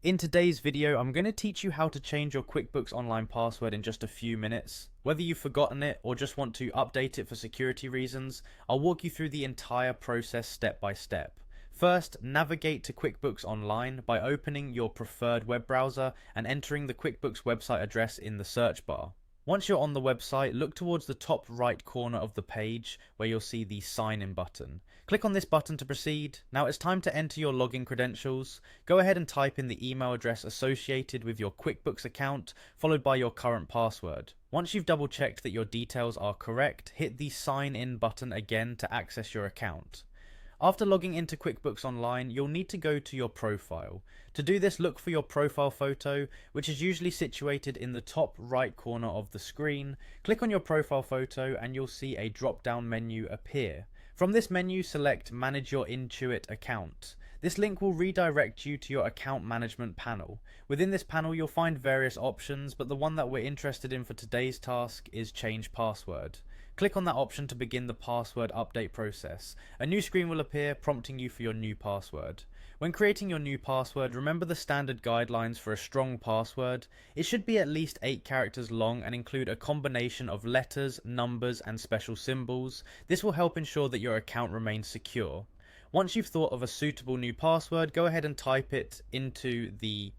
In today's video, I'm going to teach you how to change your QuickBooks Online password in just a few minutes. Whether you've forgotten it or just want to update it for security reasons, I'll walk you through the entire process step by step. First, navigate to QuickBooks Online by opening your preferred web browser and entering the QuickBooks website address in the search bar. Once you're on the website, look towards the top right corner of the page where you'll see the sign in button. Click on this button to proceed. Now it's time to enter your login credentials. Go ahead and type in the email address associated with your QuickBooks account, followed by your current password. Once you've double checked that your details are correct, hit the sign in button again to access your account. After logging into QuickBooks Online, you'll need to go to your profile. To do this, look for your profile photo, which is usually situated in the top right corner of the screen. Click on your profile photo and you'll see a drop-down menu appear. From this menu, select Manage Your Intuit account. This link will redirect you to your account management panel. Within this panel, you'll find various options, but the one that we're interested in for today's task is Change Password. Click on that option to begin the password update process. A new screen will appear prompting you for your new password. When creating your new password, remember the standard guidelines for a strong password. It should be at least 8 characters long and include a combination of letters, numbers, and special symbols. This will help ensure that your account remains secure. Once you've thought of a suitable new password, go ahead and type it into the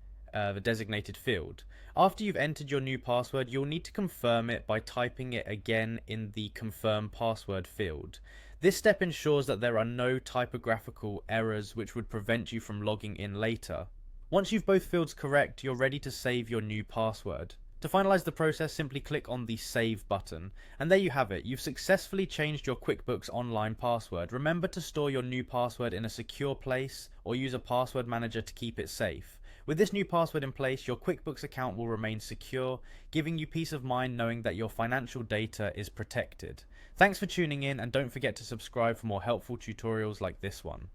designated field. After you've entered your new password, you'll need to confirm it by typing it again in the confirm password field. This step ensures that there are no typographical errors which would prevent you from logging in later. Once you've both fields correct, you're ready to save your new password. To finalize the process, simply click on the Save button. And there you have it. You've successfully changed your QuickBooks Online password. Remember to store your new password in a secure place or use a password manager to keep it safe. With this new password in place, your QuickBooks account will remain secure, giving you peace of mind knowing that your financial data is protected. Thanks for tuning in, and don't forget to subscribe for more helpful tutorials like this one.